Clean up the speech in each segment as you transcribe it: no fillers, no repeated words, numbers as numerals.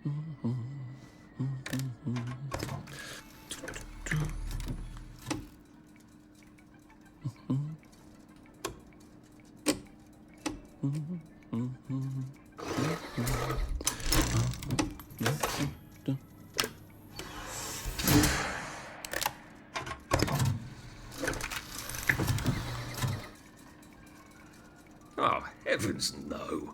Oh, heavens no.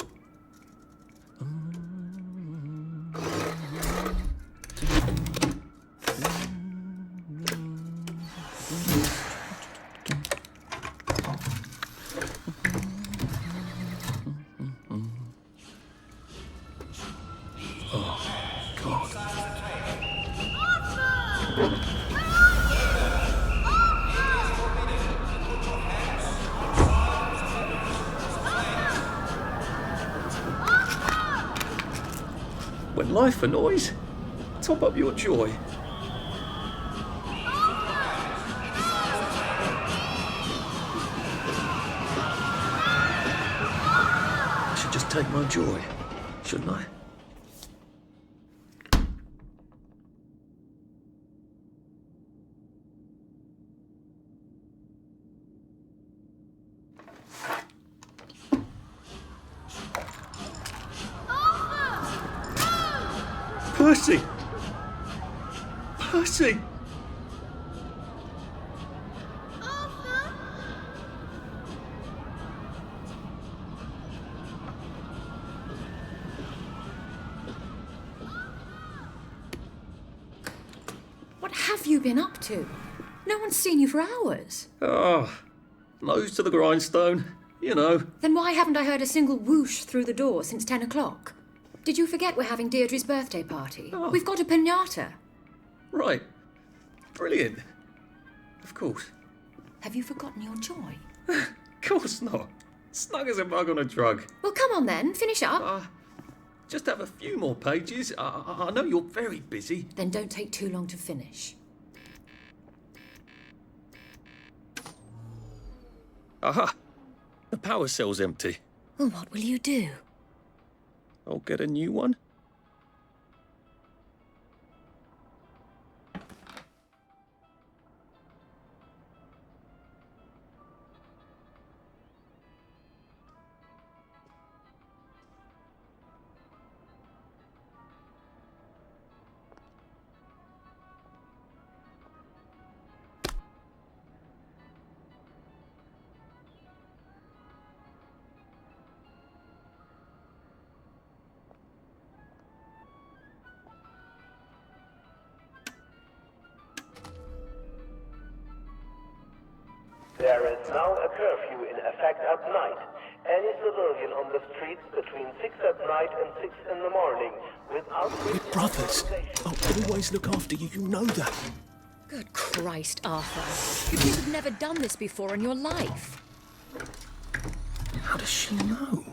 When life annoys, top up your joy. I should just take my joy, shouldn't I? Percy! Percy! What have you been up to? No one's seen you for hours. Oh, nose to the grindstone, you know. Then why haven't I heard a single whoosh through the door since 10 o'clock? Did you forget we're having Deirdre's birthday party? Oh. We've got a piñata. Right. Brilliant. Of course. Have you forgotten your joy? Of course not. Snug as a bug on a drug. Well, come on then, finish up. Just have a few more pages. I know you're very busy. Then don't take too long to finish. Aha! The power cell's empty. Well, what will you do? I'll get a new one. There is now a curfew in effect at night. Any civilian on the streets between 6 at night and 6 in the morning without... We're brothers. I'll always look after you, you know that. Good Christ, Arthur. You've never done this before in your life. How does she know?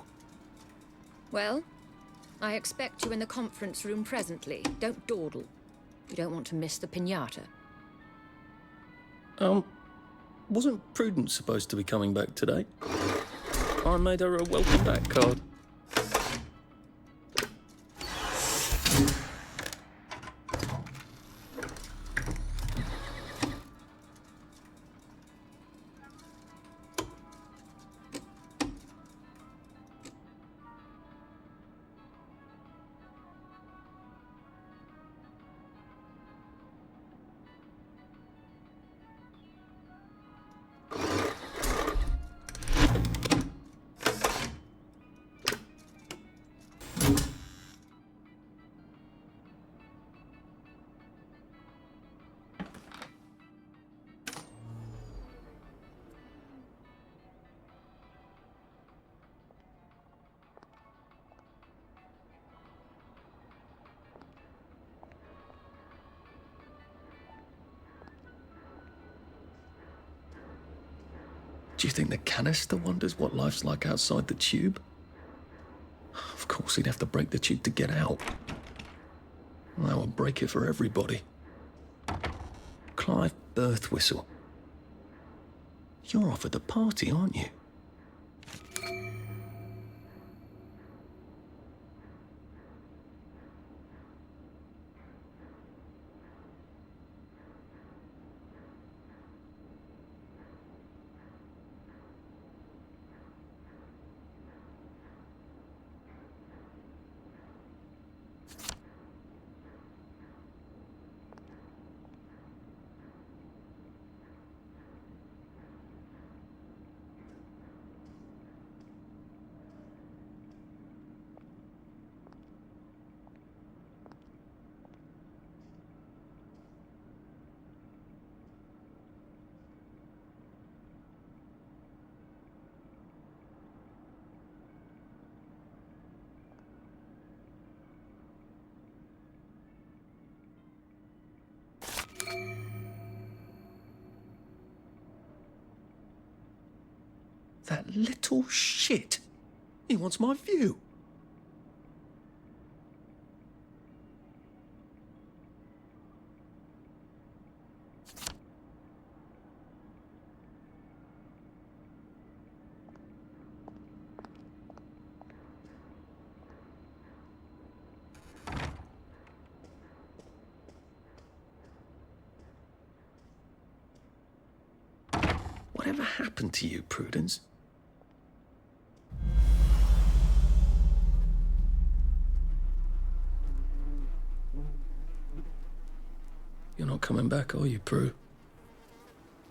Well, I expect you in the conference room presently. Don't dawdle. You don't want to miss the piñata. Wasn't Prudence supposed to be coming back today? I made her a welcome back card. Do you think the canister wonders what life's like outside the tube? Of course, he'd have to break the tube to get out. That would break it for everybody. Clive Birthwhistle. You're off at the party, aren't you? That little shit. He wants my view. Whatever happened to you, Prudence? You're not coming back, are you, Prue?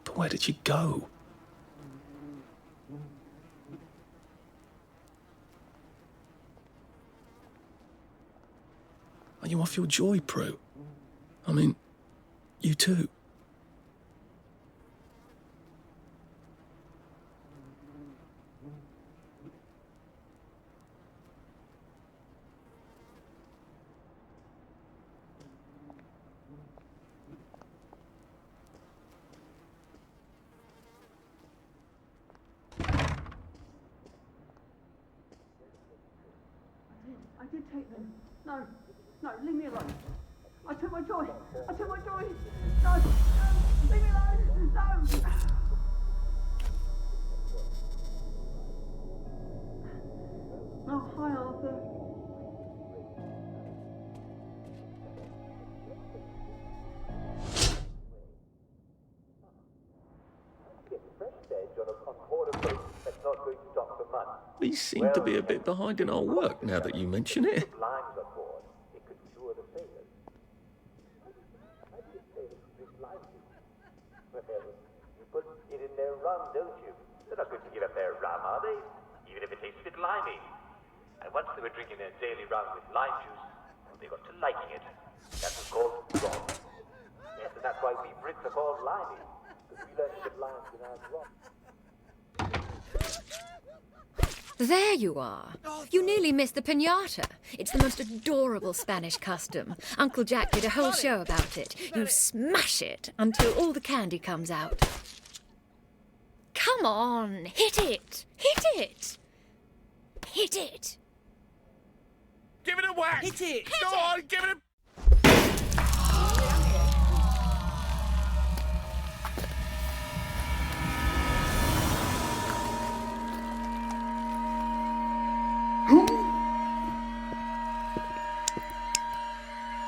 But where did you go? Are you off your joy, Prue? I mean, you too. I did take them. No, leave me alone. I took my joy. No, leave me alone. No. Oh, hi, Arthur. We seem to be a bit behind in our work now that you mention it. You put it in their rum, don't you? They're not going to give up their rum, are they? Even if it tastes a bit limey. And once they were drinking their daily rum with lime juice, they got to liking it. That was called rum. Yes, and that's why we Brits are called limey. Because we learned to put limes in our rum. There you are. You nearly missed the piñata. It's the most adorable Spanish custom. Uncle Jack did a whole show about it. You smash it until all the candy comes out. Come on, hit it! Hit it! Hit it! Give it a whack! Hit it! Go on, give it a...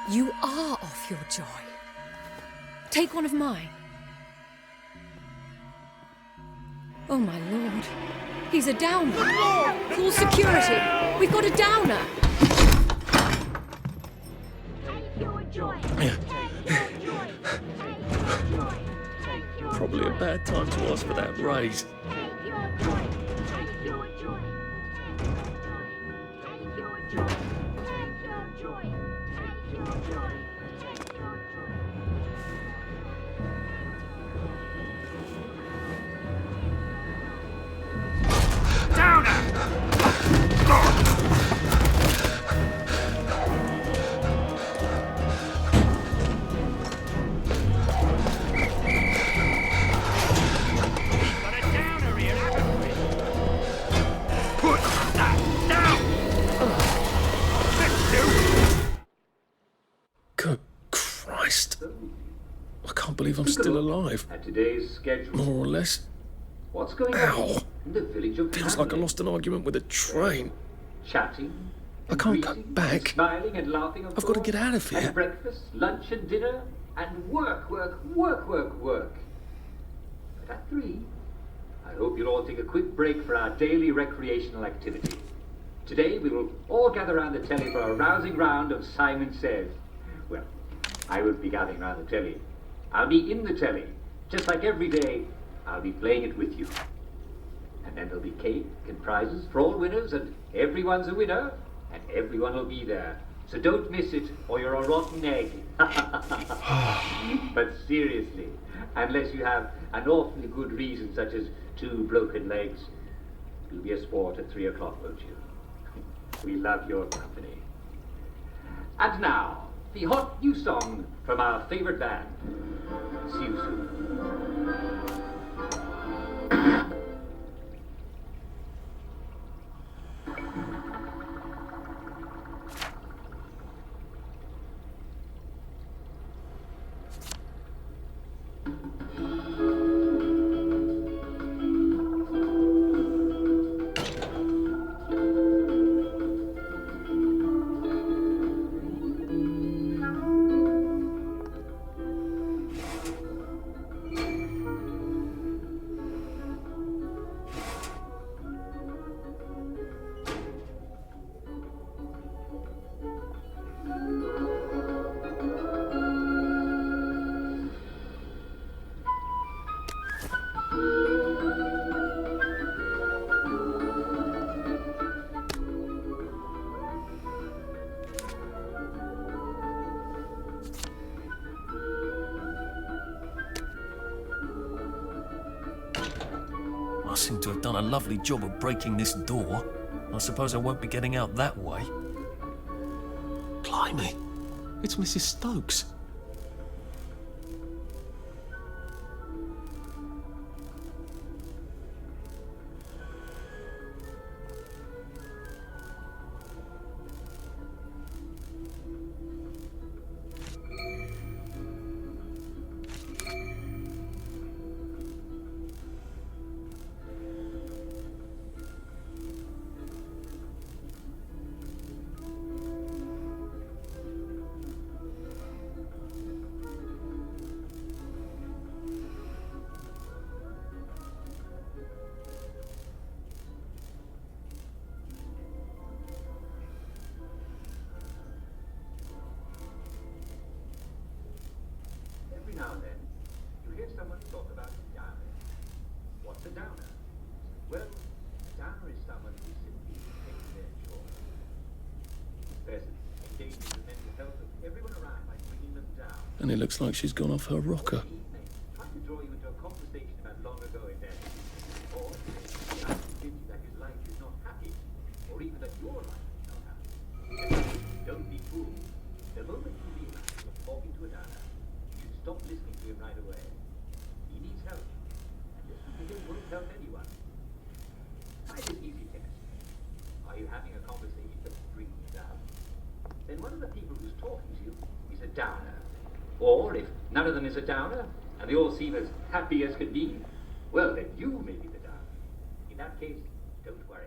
You are off your joy. Take one of mine. Oh, my lord. He's a downer. Call security. We've got a downer. Probably a bad time to ask for that raise. Good Christ. I can't believe I'm still alive. At today's schedule. More or less. What's going Ow. on in the village of Feels like I lost an argument with a train. Chatting. I can't go back. Smiling and laughing, of I've got to course, get out of here. And breakfast, lunch and dinner, and work. But at 3, I hope you'll all take a quick break for our daily recreational activity. Today we will all gather around the telly for a rousing round of Simon Says. Well, I won't be gathering around the telly. I'll be in the telly. Just like every day, I'll be playing it with you. And then there'll be cake and prizes for all winners, and everyone's a winner, and everyone will be there. So don't miss it, or you're a rotten egg. But seriously, unless you have an awfully good reason, such as 2 broken legs, you'll be a sport at 3 o'clock, won't you? We love your company. And now, the hot new song from our favorite band. See you soon. I seem to have done a lovely job of breaking this door. I suppose I won't be getting out that way. Blimey, it's Mrs. Stokes. Every now and then, you hear someone talk about downer. What's a downer? Well, a downer is someone who simply takes their choice. This person engages the mental health of everyone around by bringing them down. And it looks like she's gone off her rocker. Trying to draw you into a conversation about long ago events. Or trying to convince you that his life is not happy. Or even that your life is not happy. Don't be fooled. The moment you realize you're talking to a downer, you should stop listening to him right away. He needs help. And listening to him won't help anyone. Try this easy test. Are you having a conversation that's bringing you down? Then one of the people who's talking to you is a downer. Or if none of them is a downer, and they all seem as happy as can be, well, then you may be the downer. In that case, don't worry.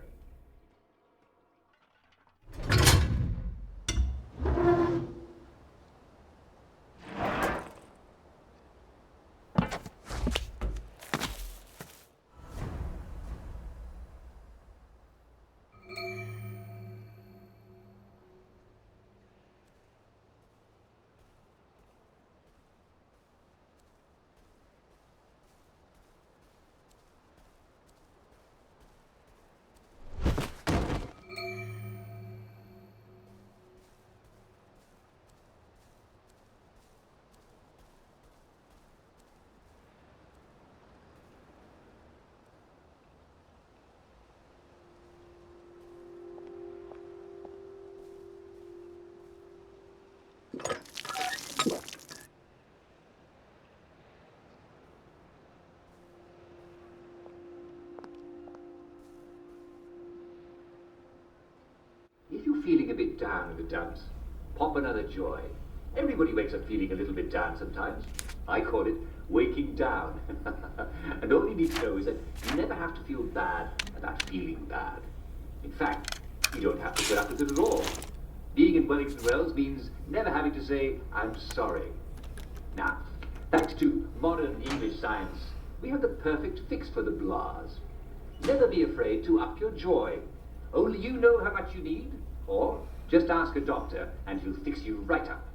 If you're feeling a bit down in the dumps, pop another joy. Everybody wakes up feeling a little bit down sometimes. I call it waking down. And all you need to know is that you never have to feel bad about feeling bad. In fact, you don't have to put up with it at all. Being in Wellington Wells means never having to say, I'm sorry. Now, thanks to modern English science, we have the perfect fix for the blahs. Never be afraid to up your joy. Only you know how much you need, or just ask a doctor and he'll fix you right up.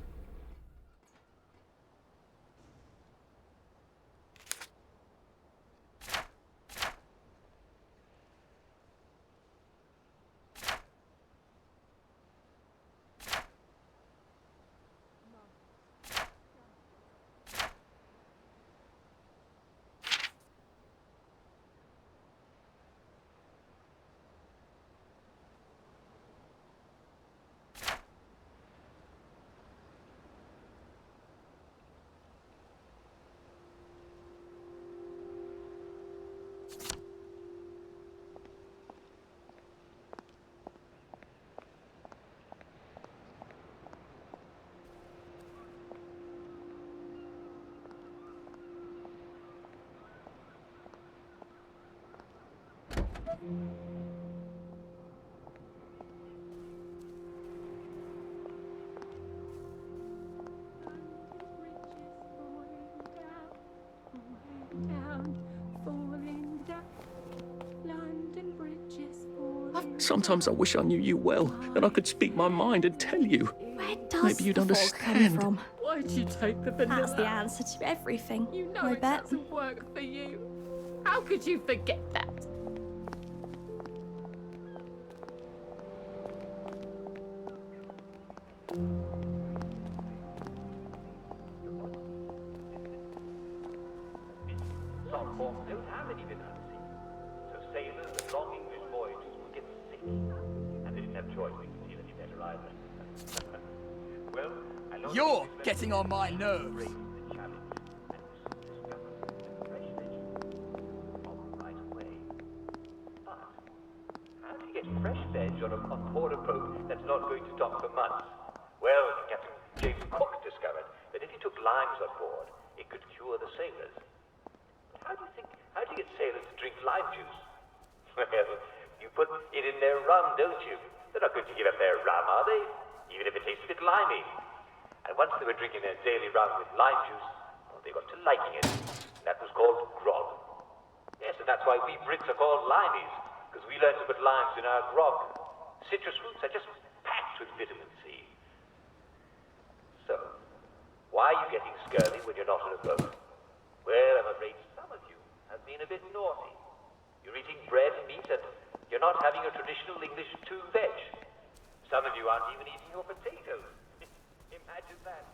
Sometimes I wish I knew you well, and I could speak my mind and tell you. Where does Maybe you'd the fog come understand. from? Why'd you take the vanilla? That's the answer to everything. You know I it bet. doesn't work for you. How could you forget that? Conform don't have any vanilla, see? sailors and long English voyages would get sick. And they didn't have choice, they could feel any better either. Well, I know You're getting on my nerves. the challenge and discovered a fresh veg right away. But how do you get fresh veg on board a boat that's not going to dock for months? Well, Captain James Cook discovered that if you took limes on board, it could cure the sailors. But how do you get sailors to drink lime juice? Well, you put it in their rum, don't you? They're not going to give up their rum, are they? Even if it tastes a bit limey. And once they were drinking their daily rum with lime juice, well, they got to liking it. And that was called grog. Yes, and that's why we Brits are called limeys, because we learned to put limes in our grog. Citrus fruits are just packed with vitamin C. So, why are you getting scurvy when you're not on a boat? Well, I'm afraid some of you have been a bit naughty. You're eating bread and meat, and you're not having your traditional English veg. Some of you aren't even eating your potatoes. Imagine that.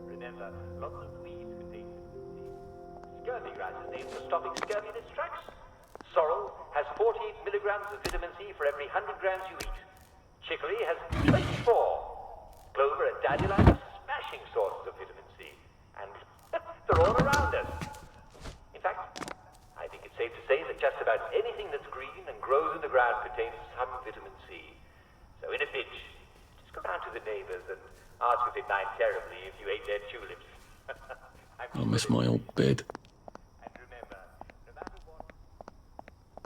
Remember, lots of weeds contain vitamin C. Scurvy grass is named for stopping scurvy in its tracks. Sorrel has 48 milligrams of vitamin C for every 100 grams you eat. Chicory has 24. Clover and dandelion are smashing sources of vitamin C. And they're all around us. In fact, I think it's safe to say that just about anything that's green and grows in the ground contains some vitamin C. So in a pinch, just go down to the neighbors and ask if they'd mind terribly if you ate their tulips. I miss my old bed. And remember, no matter what,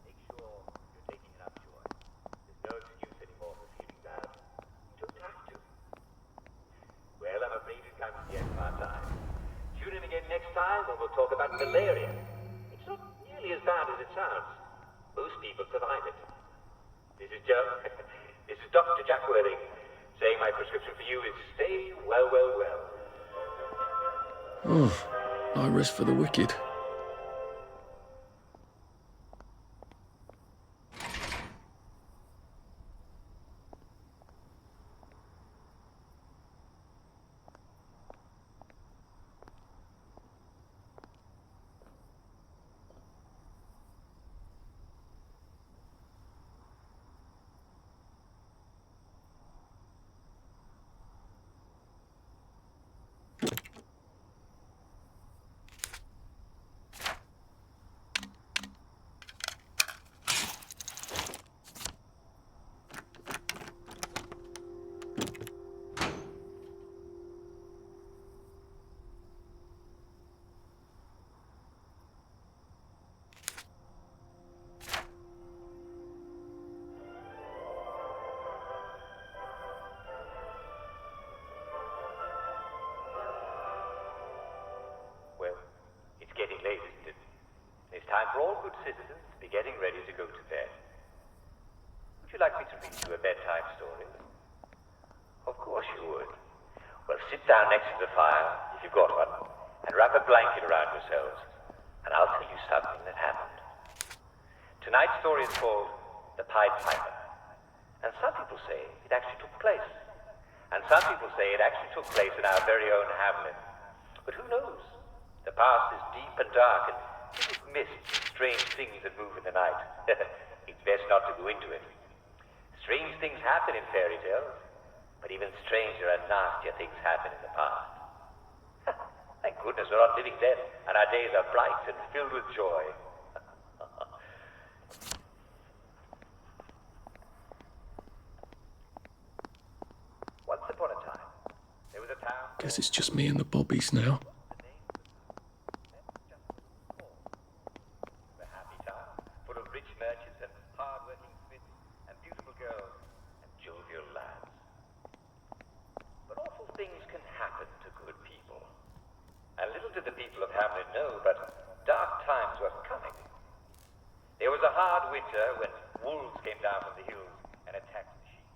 make sure you're taking enough joy. There's no excuse anymore for feeling bad. You don't have to. Well, I'm afraid we've come to the end of our time. Tune in again next time when we'll talk about malaria. It's not nearly as bad as it sounds. Most people survive it. This is Joe. This is Dr. Jack Worthing, saying my prescription for you is stay well, well, well. Oh, I rest for the wicked. Getting late, isn't it? It's time for all good citizens to be getting ready to go to bed. Would you like me to read you a bedtime story? Of course you would. Well, sit down next to the fire, if you've got one, and wrap a blanket around yourselves, and I'll tell you something that happened. Tonight's story is called The Pied Piper. And some people say it actually took place. And some people say it actually took place in our very own hamlet. But who knows? The past is deep and dark, and full of mist and strange things that move in the night. It's best not to go into it. Strange things happen in fairy tales, but even stranger and nastier things happen in the past. Thank goodness we're not living then, and our days are bright and filled with joy. Once upon a time, there was a town... Guess it's just me and the Bobbies now. A happy town, full of rich merchants and hard-working smiths and beautiful girls and jovial lads. But awful things can happen to good people. And little did the people of Hamlin know, but dark times were coming. There was a hard winter when wolves came down from the hills and attacked the sheep.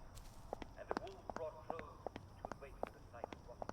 And the wolves brought crows which would wait for the sight of rotten.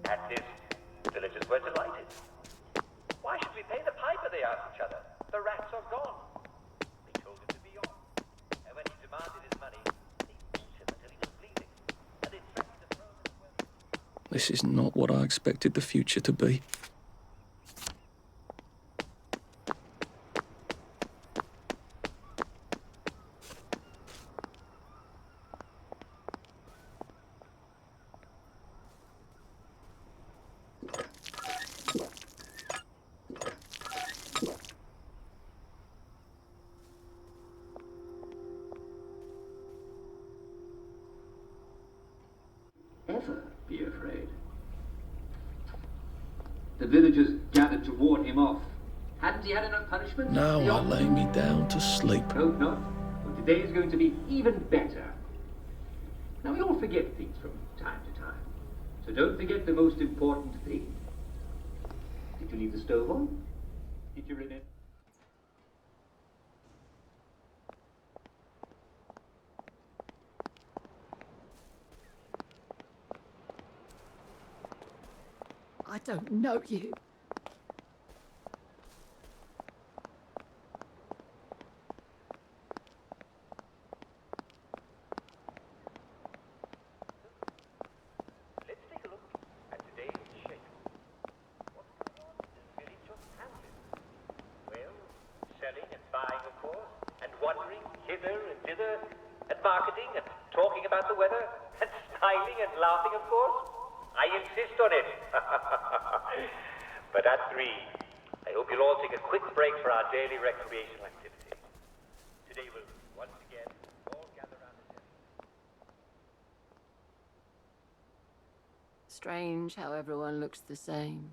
At this, the villagers were delighted. Why should we pay the piper, they asked each other. The rats are gone. They told him to be off. And when he demanded his money, they beat him until he was bleeding. And they threatened to throw him as well. This is not what I expected the future to be. Ever be afraid. The villagers gathered to warn him off. Hadn't he had enough punishment? Now I lay me down to sleep. Hope not. Well, today is going to be even better. Now, we all forget things from time to time. So don't forget the most important thing. Did you leave the stove on? Did you remember? I don't know you. Let's take a look at today's schedule. What's going on in the village of Hamlin? Well, selling and buying, of course, and wandering hither and thither, and marketing and talking about the weather, and smiling and laughing, of course. I insist on it. But at 3, I hope you'll all take a quick break for our daily recreational activity. Today we'll once again all gather around the table. Strange how everyone looks the same.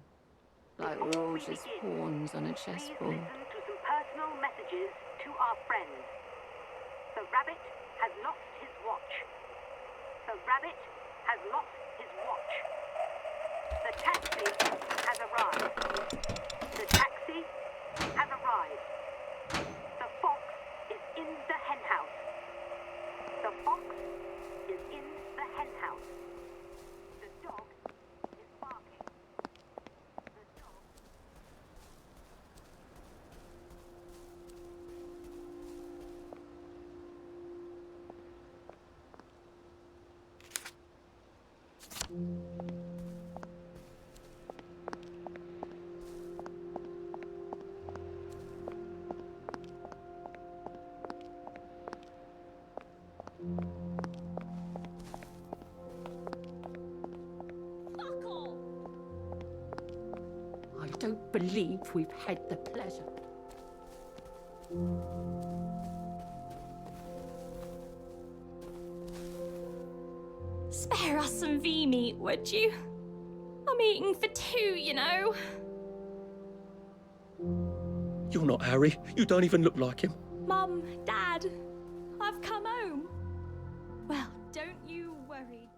Like we're all just pawns on a chessboard. Listen to some personal messages to our friends. The rabbit has lost his watch. The rabbit has lost his watch. The taxi has arrived. The taxi has arrived. The fox is in the henhouse. The fox is in the henhouse. The dog is barking. The dog... I don't believe we've had the pleasure. Spare us some V-meat, would you? I'm eating for 2, you know. You're not Harry. You don't even look like him. Mum, Dad, I've come home. Well, don't you worry,